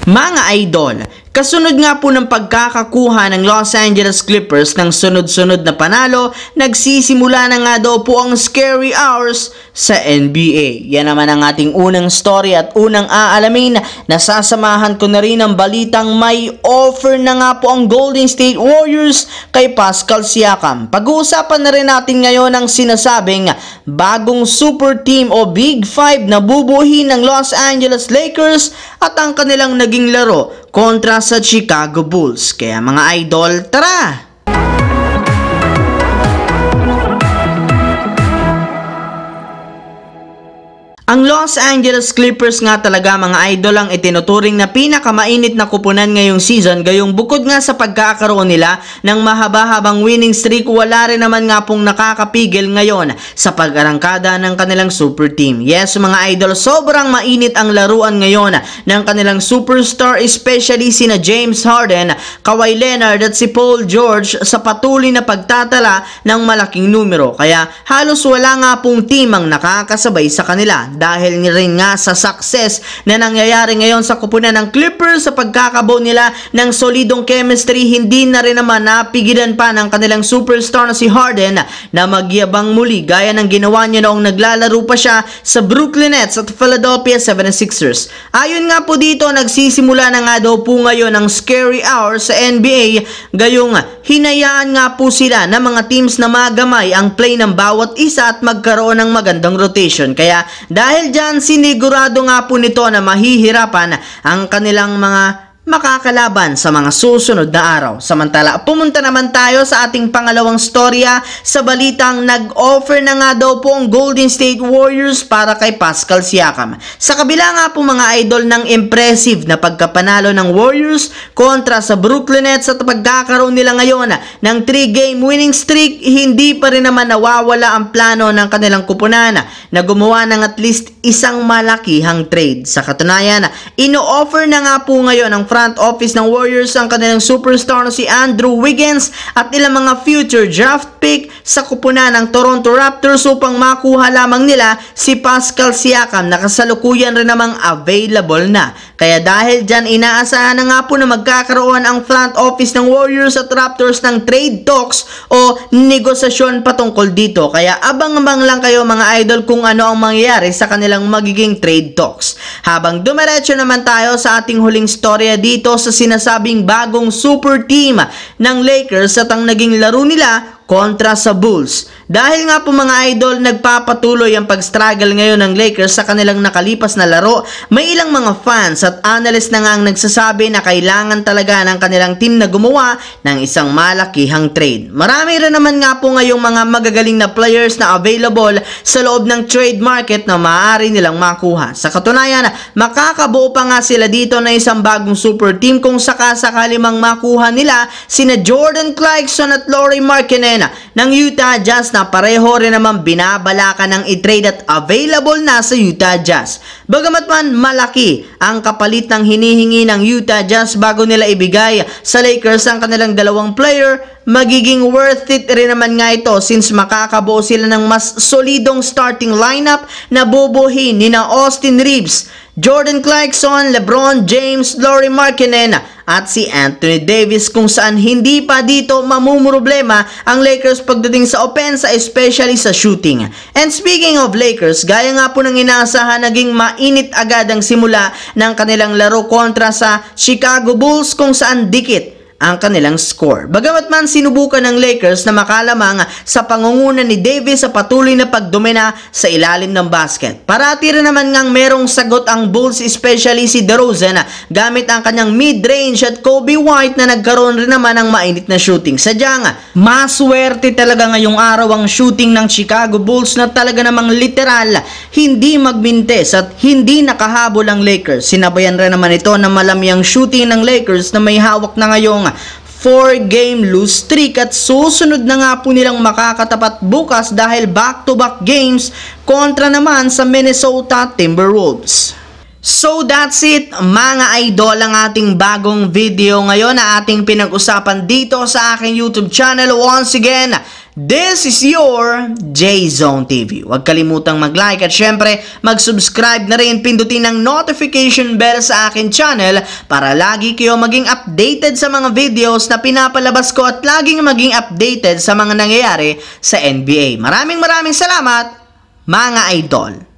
Mga idol, kasunod nga po ng pagkakakuha ng Los Angeles Clippers ng sunod-sunod na panalo, nagsisimula na nga daw po ang scary hours sa NBA. Yan naman ang ating unang story at unang aalamin. Nasasamahan ko na rin ang balitang may offer na nga po ang Golden State Warriors kay Pascal Siakam. Pag-uusapan na rin natin ngayon ang sinasabing bagong super team o Big Five na bubuhin ng Los Angeles Lakers at ang kanilang naging laro kontra sa Chicago Bulls. Kaya mga idol, tara! Ang Los Angeles Clippers nga talaga mga idol ang itinuturing na pinakamainit na kupunan ngayong season, gayong bukod nga sa pagkakaroon nila ng mahaba-habang winning streak, wala rin naman nga pong nakakapigil ngayon sa pag-arangkada ng kanilang super team. Yes mga idol, sobrang mainit ang laruan ngayon ng kanilang superstar, especially sina James Harden, Kawhi Leonard at si Paul George sa patuloy na pagtatala ng malaking numero. Kaya halos wala nga pong team ang nakakasabay sa kanila. Dahil rin nga sa success na nangyayari ngayon sa kupunan ng Clippers sa pagkakabuo nila ng solidong chemistry, hindi na rin naman napigilan pa ng kanilang superstar na si Harden na magyabang muli gaya ng ginawa niya noong naglalaro pa siya sa Brooklyn Nets at Philadelphia 76ers. Ayon nga po dito, nagsisimula na nga daw po ngayon ang scary hour sa NBA, gayong hinayaan nga po sila ng mga teams na magamay ang play ng bawat isa at magkaroon ng magandang rotation. Kaya dahil dyan, sinigurado nga po nito na mahihirapan ang kanilang mga makakalaban sa mga susunod na araw. Samantala, pumunta naman tayo sa ating pangalawang storya sa balitang nag-offer na nga daw po ang Golden State Warriors para kay Pascal Siakam. Sa kabila nga po mga idol ng impressive na pagkapanalo ng Warriors kontra sa Brooklyn Nets at pagkakaroon nila ngayon ng 3-game winning streak, hindi pa rin naman nawawala ang plano ng kanilang kupunan na gumawa ng at least isang malakihang trade. Sa katunayan, ino-offer na nga po ngayon ang front office ng Warriors ang kanilang superstar na si Andrew Wiggins at ilang mga future draft pick sa kupunan ng Toronto Raptors upang makuha lamang nila si Pascal Siakam na kasalukuyan rin namang available na. Kaya dahil dyan, inaasahan na nga po na magkakaroon ang front office ng Warriors at Raptors ng trade talks o negosasyon patungkol dito. Kaya abang-abang lang kayo mga idol kung ano ang mangyayari sa kanilang magiging trade talks. Habang dumiretso naman tayo sa ating huling storya dito sa sinasabing bagong super team ng Lakers at ang naging laro nila kontra sa Bulls. Dahil nga po mga idol, nagpapatuloy ang pag-struggle ngayon ng Lakers sa kanilang nakalipas na laro, may ilang mga fans at analyst na nga ang nagsasabi na kailangan talaga ng kanilang team na gumawa ng isang malakihang trade. Marami rin naman nga po ngayong mga magagaling na players na available sa loob ng trade market na maaari nilang makuha. Sa katunayan, makakabuo pa nga sila dito na isang bagong super team kung sakasakali mang makuha nila sina Jordan Clarkson at Lauri Markkanen ng Utah Jazz na pareho rin naman binabalakan ng i-trade at available na sa Utah Jazz. Bagamat man malaki ang kapalit ng hinihingi ng Utah Jazz bago nila ibigay sa Lakers ang kanilang dalawang player, magiging worth it rin naman nga ito since makakabuo sila ng mas solidong starting lineup na bubuhin ni na Austin Reeves, Jordan Clarkson, LeBron James, Lauri Markkanen at si Anthony Davis, kung saan hindi pa dito mamumroblema ang Lakers pagdating sa opensa, especially sa shooting. And speaking of Lakers, gaya nga po ng inaasahan, naging mainit agad ang simula ng kanilang laro kontra sa Chicago Bulls kung saan dikit ang kanilang score. Bagamat man sinubukan ng Lakers na makalamang sa pangunguna ni Davis sa patuloy na pagdomina sa ilalim ng basket. Parati rin naman ngang merong sagot ang Bulls, especially si DeRozan gamit ang kanyang mid-range at Kobe White na nagkaroon rin naman ng mainit na shooting. Sadyang maswerte talaga ngayong araw ang shooting ng Chicago Bulls na talaga namang literal hindi magmintes at hindi nakahabol ang Lakers. Sinabayan rin naman ito na malamyang shooting ng Lakers na may hawak na ngayong 4-game lose streak at susunod na nga po nilang makakatapat bukas dahil back-to-back games kontra naman sa Minnesota Timberwolves. So that's it mga idol, ang ating bagong video ngayon na ating pinag-usapan dito sa aking YouTube channel. Once again, This is your J-Zone TV. Huwag kalimutang mag-like at syempre mag-subscribe na rin, pindutin ang notification bell sa akin channel para lagi kayo maging updated sa mga videos na pinapalabas ko at laging maging updated sa mga nangyayari sa NBA. Maraming salamat mga idol!